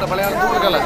பழைய தூக்கல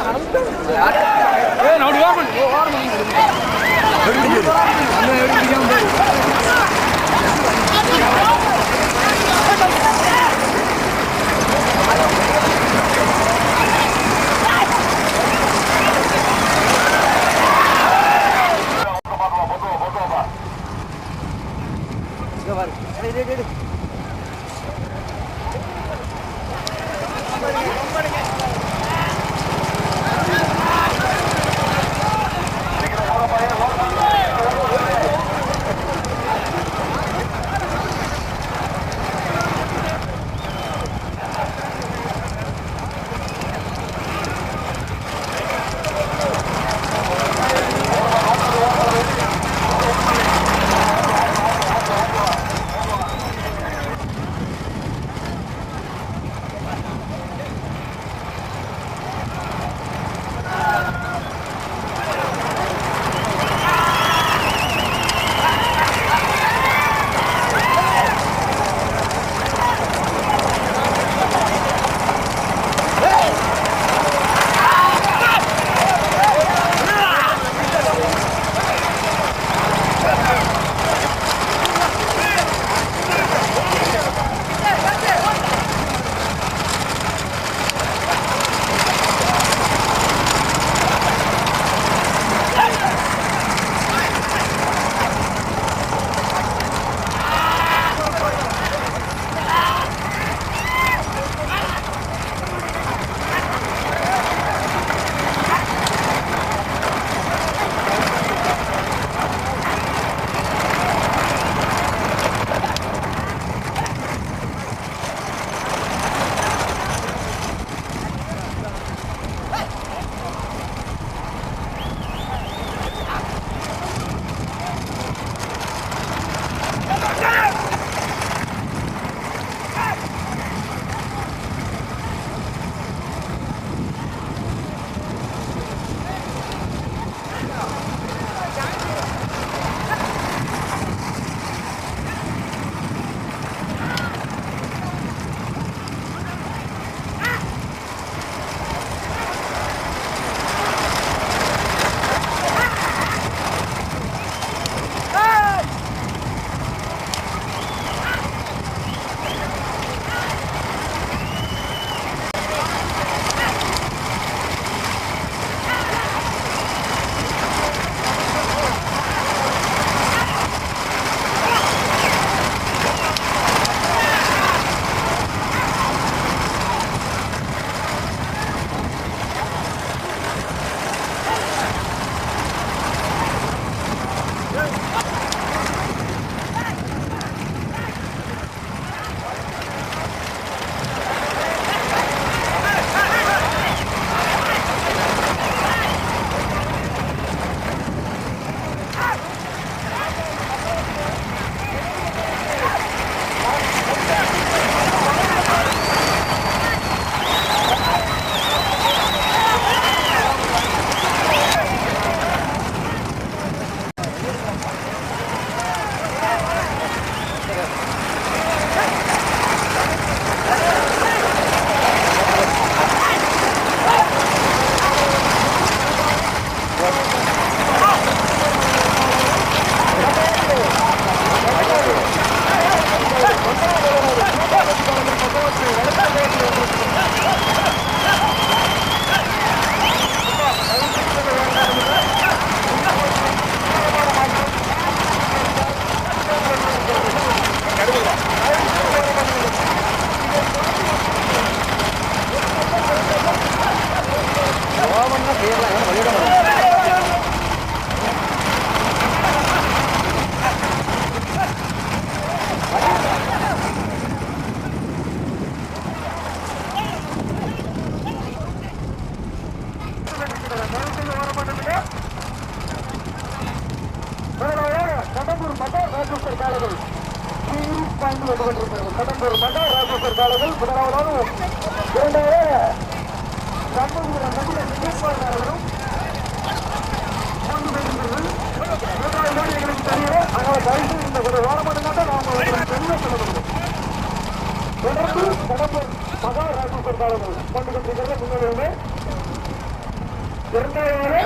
இரண்டாவது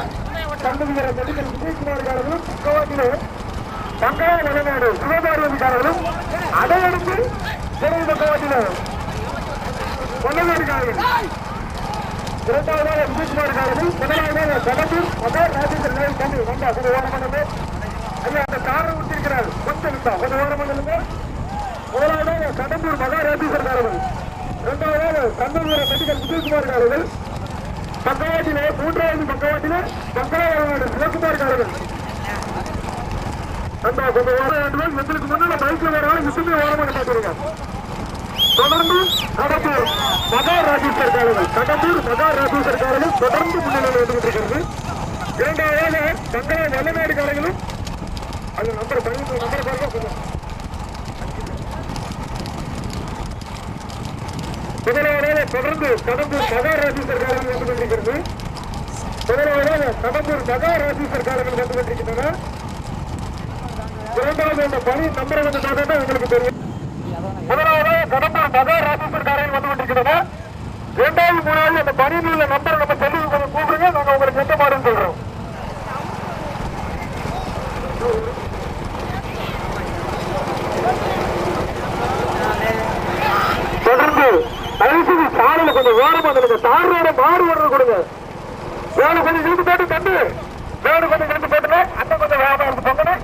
சந்ததிகர மெடிக்கல் விஜயகுமார்காரர்களும் பக்கவாட்டிலே பங்காள நிலைநாடு சிவபார்வதிக்காரர்களும் அதையடுத்து சிறந்த பக்கவாட்டிலே கொல்லநாடுகாரர்கள் இரண்டாவதாக விஜயகுமார்காரர்கள் முதலாவதாக கடம்பூர் மகார் ராஜேந்திரன் தம்பி வந்தா கொஞ்சம் ஓரமானது ஐயா அந்த காரணம் விட்டிருக்கிறார் கொஞ்சம் இருந்தா கொஞ்சம் ஓரமானது முதலாவதாக கடம்பூர் மகார் ராஜேந்திரன் இரண்டாவதாக சந்ததிகர மெடிக்கல் விஜயகுமார்காரர்கள் பக்கவாட்டிலே மூன்றாவது பக்கவாட்டிலே பங்காள சிவகுமார்காரர்கள் அந்த கொஞ்சம் ஓர வேண்டும் எங்களுக்கு முன்னால பைக்ல வராலும் விஷயமே ஓரமாக பார்த்துருங்க தொடர்ந்து கடம்பூர் மகார் ராஜேஸ்வர் காலங்கள் தொடர்ந்து முன்னிலையில் வந்து கொண்டிருக்கிறது இரண்டாவதாக பங்காள வெள்ளநாடு காலங்களும் அது நம்பர் 15 நம்பர் பாருங்க முதலாவதாக தொடர்ந்து கடம்பூர் மகார் ராஜேஸ்வர் காலங்கள் வந்து கொண்டிருக்கிறது முதலாவதாக கடம்பூர் மகார் ராஜேஸ்வர் காலங்கள் வந்து கொண்டிருக்கின்றன இரண்டாவது அந்த பணி நம்பரை வந்து பார்த்தா உங்களுக்கு தெரியும் முதலாவதாக கடம்பூர் மகார் ராஜேஸ்வர் காலங்கள் வந்து கொண்டிருக்கின்றன இரண்டாவது மூணாவது அந்த பணியில் உள்ள நம்பரை நம்ம சொல்லி கொஞ்சம் கூப்பிடுங்க நாங்க உங்களுக்கு எந்த மாடுன்னு சொல்றோம் தொடர்ந்து தயவுசெய்து சாலையில கொஞ்சம் ஓரமா இருக்க தாரோட மாடு ஓடுறது கொடுங்க வேலை கொஞ்சம் இழுத்து போட்டு தந்து வேலை கொஞ்சம் இழுத்து போட்டுல அந்த கொஞ்சம் வேகமா இருந்து போங்கன்னு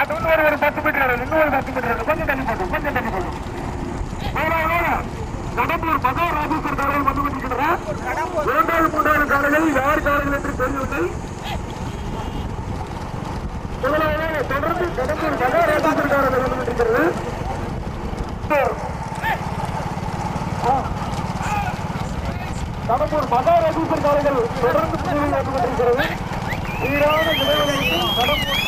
அது இன்னொரு 10 மீட்டர் இன்னொரு 10 மீட்டர் கொஞ்சம் தண்ணி போட்டு கடம்பூர் மகார் ராஜேஸ்வர் காலையில் வந்து கொண்டிருக்கின்றன இரண்டாவது மூன்றாவது காலைகள் யார் காலைகள் என்று தெரியவில்லை முதலாவது தொடர்ந்து கடம்பூர் மகார் ராஜேஸ்வர் காலையில் வந்து கொண்டிருக்கிறது கடம்பூர் மகார் ராஜேஸ்வர் காலைகள் தொடர்ந்து வந்து கொண்டிருக்கிறது சீரான இடைவெளிக்கு கடம்பூர்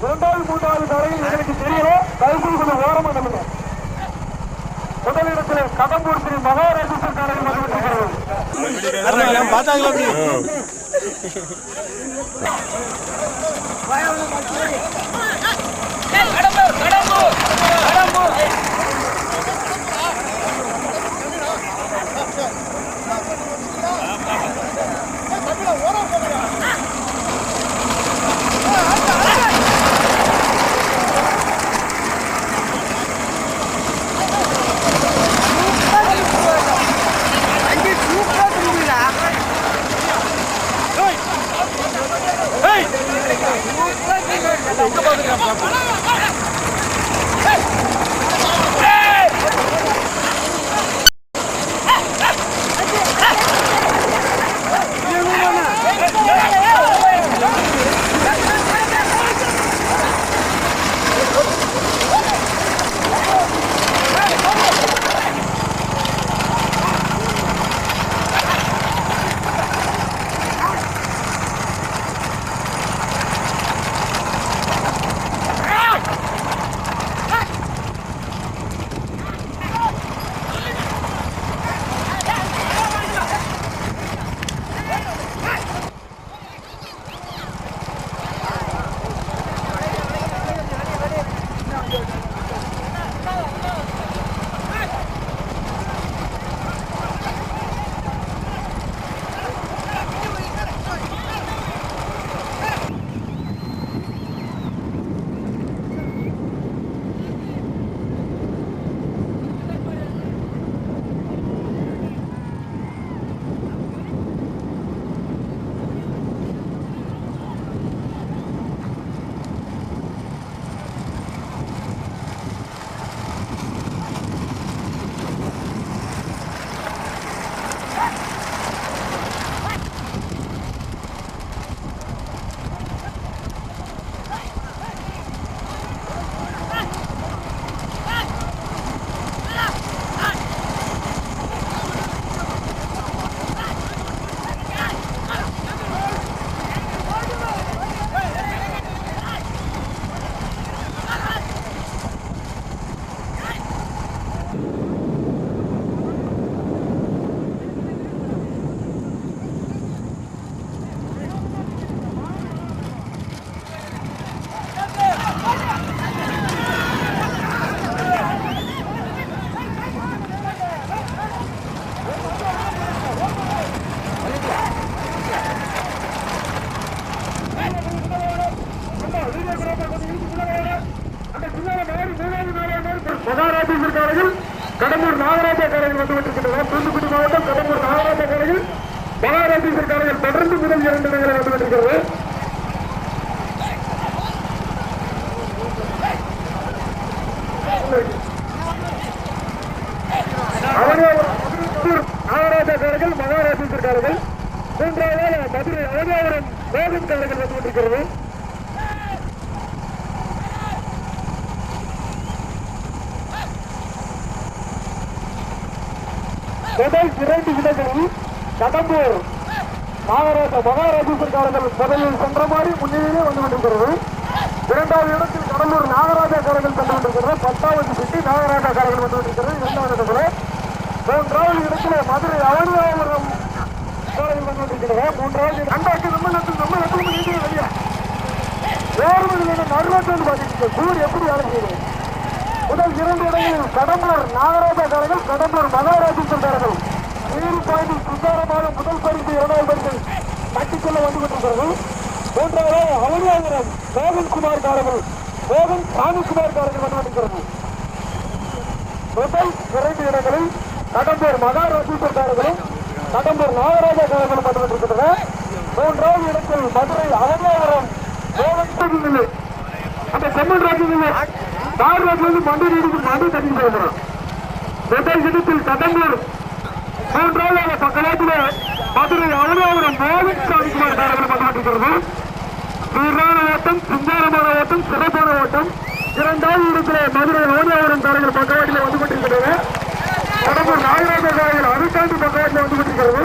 இரண்டாவது மூன்றாவது காலையில் எனக்கு தெரியல தயவுசெய்து கொஞ்சம் ஓரமா நல்லது முதலிடத்தில் கடம்பூர் ஸ்ரீ மகாராஜேஸ்வர் காலையில் மகாராஜேஸ்வரர்கள் கடம்பூர் நாகராஜா காரையில் வந்து கொண்டிருக்கின்றனர். தூத்துக்குடி மாவட்டம் கடம்பூர் நாகராஜா காரையில் மகாராஜேஸ்வரர் காரையில் தொடர்ந்து முதல் 2 இடங்களை வந்து கொண்டிருக்கிறது. நாகராஜா காரைகள் மகாராஜேஸ்வரர் காரைகள் 3வது மதுரை அவனியாபுரம் மோகன் காரைகள் வந்து கொண்டிருக்கிறது. முதல் 2 இடங்களில் கடம்பூர் மகாராஜேஸ்வரர் காரைகள் முதலில் சென்ற மாதிரி முன்னிலையிலே வந்து கொண்டிருக்கிறது. 2வது இடத்தில் கடம்பூர் நாகராஜா காரைகள் சென்று கொண்டிருக்கிறது. 10வது சிட்டி நாகராஜா காரைகள் வந்து கொண்டிருக்கிறது 2வது இடத்துல. 3வது இடத்துல மதுரை அவனியாபுரம் காரைகள் வந்து கொண்டிருக்கிறது. 3வது நடுவாட்டம் பாதிக்கிறது. கூர் எப்படி வேலை செய்யுது? முதல் 2 இடங்களில் கடம்பூர் நாகராஜா காரைகள் கடம்பூர் மகாராஜேஸ்வரர் காரைகள் 7 பாயிண்டில் சுந்தாரமாக முதல் பரிசு 2வது பரிசு கட்டிக்கொள்ள வந்து கொண்டிருக்கிறது. 3வது அவனியாபுரம் மோகன்குமார் காரைகள் மோகன் சாமிக்குமார் காரைகள் வந்து கொண்டிருக்கிறது. முதல் 2 இடங்களில் கடம்பூர் மகாராஜேஸ்வரர் காரைகளும் கடம்பூர் நாகராஜா காரைகளும் வந்து கொண்டிருக்கின்றன. 3வது இடத்தில் மதுரை அவனியாபுரம் மோகன் அந்த செம்மன் ராஜ்யம் தார் ரோட்லிருந்து மண்டி தண்ணி போகிறோம். முதல் இடத்தில் கடம்பூர் 3வது பக்கத்தில் மதுரை அவனியாபுரம் மோகன் சாமிக்குமார் காரைகள் வந்து கொண்டிருக்கிறது. சீரான ஓட்டம், சுந்தாரமான ஓட்டம், சிறப்பான ஓட்டம். 2வது இடத்துல மதுரை அவனியாபுரம் காரைகள் பக்கவாட்டில் வந்து கொண்டிருக்கிறது. கடம்பூர் நாகராஜா காரைகள் அறுத்தாண்டு பக்கவாட்டில் வந்து கொண்டிருக்கிறது.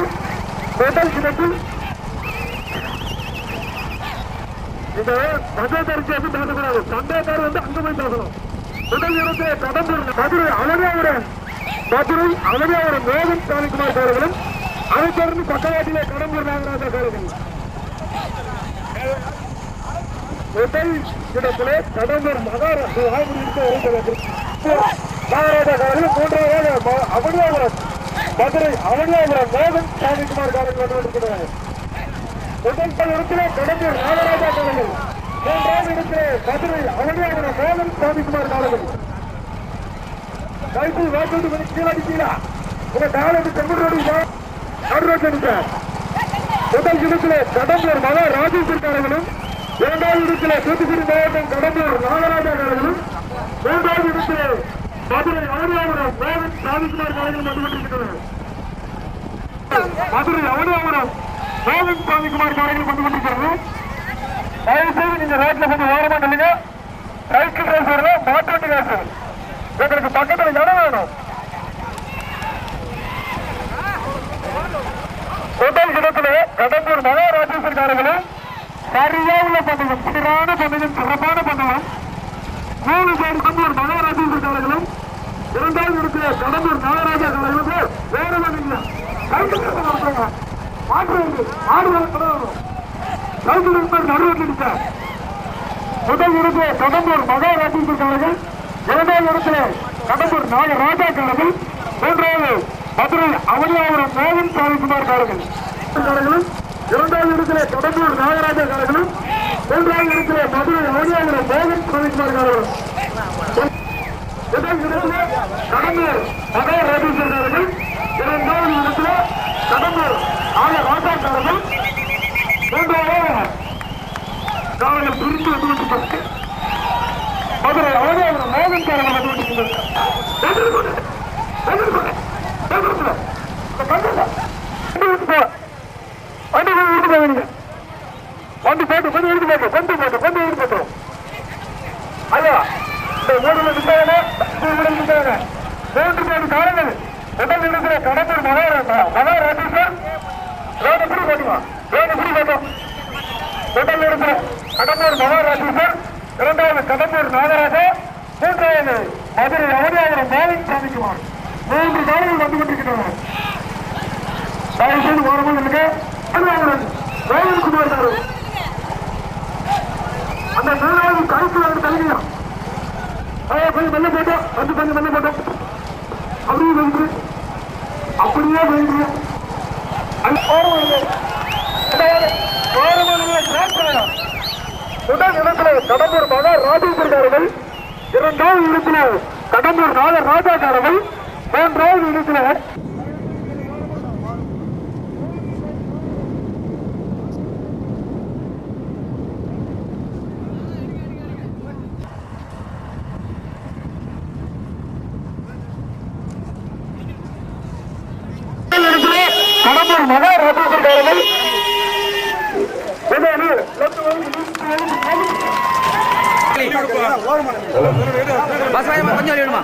முதல் இடத்தில் இந்த மதத்தரிசி வந்து பேசக்கூடாது. சண்டைக்கார் வந்து அங்க போய் பேசணும். முதல் இடத்தில் கடம்பூர் மதுரை அவனியாபுரம் மோகன் சாமிக்குமார் காரைகளும் அதை தொடர்ந்து பக்கவாட்டிலே கடம்பூர் நாகராஜா காரைகள். முதல் இடத்திலே கடம்பூர் மகாராஜா காரைகள். 3வது அவனியாபுரம் மதுரை அவனியாபுரம் மோகன் சாமிக்குமார் காரைகள் வந்து கொண்டிருக்கிறார்கள். முதல் இடத்திலே கடம்பூர் நாகராஜா காரைகள். 3வது இடத்திலே மதுரை அவனியாபுரம் மோகன் சாமிக்குமார் காரைகள். கைது வாக்கு பண்ணி கீழா உங்க காலைக்கு செம்மரோடு நடுரோட்டில் இருக்கிறார். முதல் இடத்திலே கடம்பூர் மகாராஜேஸ்வரர் காரைகளும் 2வது இடத்திலே தூத்துக்குடி மாவட்டம் கடம்பூர் நாகராஜா காரைகளும் 3வது இடத்திலே மதுரை அவனியாபுரம் மோகன் சாமிக்குமார் காரைகளும் வந்து கொண்டிருக்கிறது. மதுரை அவனியாபுரம் மோகன் சாமிக்குமார் காரைகள் வந்து கொண்டிருக்கிறது. தயவுசெய்து நீங்க ரோட்ல கொஞ்சம் ஓரமா நில்லுங்க. சைக்கிள் ரேஸ் வரல, மாட்டு ரேஸ் எங்களுக்கு பக்கத்துல இடம் வேணும். முதல் இடத்துல கடம்பூர் மகாராஜேஸ்வரர் காரைகளும் சரியா உள்ள பந்தயம், சீரான பந்தயம், சிறப்பான பந்தயம். 3 பேர் கடம்பூர் மகாராஜேஸ்வரர் காரைகளும் 2வது இடத்துல கடம்பூர் நாகராஜா காரைகளுக்கு வேற வந்தீங்க. சைக்கிள் ரேஸ் நடத்துறாங்க. மாற்று ஆடு வரும் சைக்கிள் ரேஸ் நடுவில் இருக்க. முதல் இடத்துல கடம்பூர் மகாராஜேஸ்வரர் காரைகள், 2வது இடத்துல கடம்பூர் நாகராஜா காரைகள், 3வது மதுரை அவனியாபுரம் மோகன் சாமிக்குமார் காரைகள். 2வது இடத்துல கடம்பூர் நாகராஜா காரைகளும் 3வது இடத்துல மதுரை அவனியாபுரம் மோகன் சாமிக்குமார் காரைகளும். முதல் இடத்துல கடம்பூர் மகாராஜேஸ்வரர் காரைகள், 2வது இடத்துல கடம்பூர் நாகராஜா காரைகள், 3வது காரைகள் பிரிந்து வந்து கொண்டிருக்கிறது. மதுரை அவனியாபுரம் மோகன் காரைகள் வந்து கொண்டிருக்கிறது. வண்டி போட்டு கொஞ்சம் எடுத்து போட்டோம். ஐயா இந்த 3 விட்டாங்க 3 பேர் காரணங்கள். முதல் இடத்துல கடம்பூர் மகாராஜேஸ்வர் ரோடு புடி போட்டோம். முதல் இடத்துல கடம்பூர் மகாராஜேஸ்வர், 2வது கடம்பூர் நாகராஜா, 3வது மதுரை அவனியாபுரம் மோகன் சாமிக்குமார். 3 காலைகள் வந்து கொண்டிருக்கின்றன. தயவுசெய்து ஓரமாக இருக்க. மோகன்குமார் காரு அந்த 3வது கருத்து தலைமையா கொஞ்சம் மெல்ல போட்டோம். கொஞ்சம் மெல்ல போட்டோம். அப்படியே வேண்டிய முதல் இடத்துல கடம்பூர் மகா ராஜேஸ்வரி காரர்கள், இரண்டாவது இடத்துல கடம்பூர் நாகர் ராஜா காரர்கள், மூன்றாவது இடத்துல கடம்பூர் மகா ராஜேஸ்வரி காரர்கள். கொஞ்சம் வேணுமா?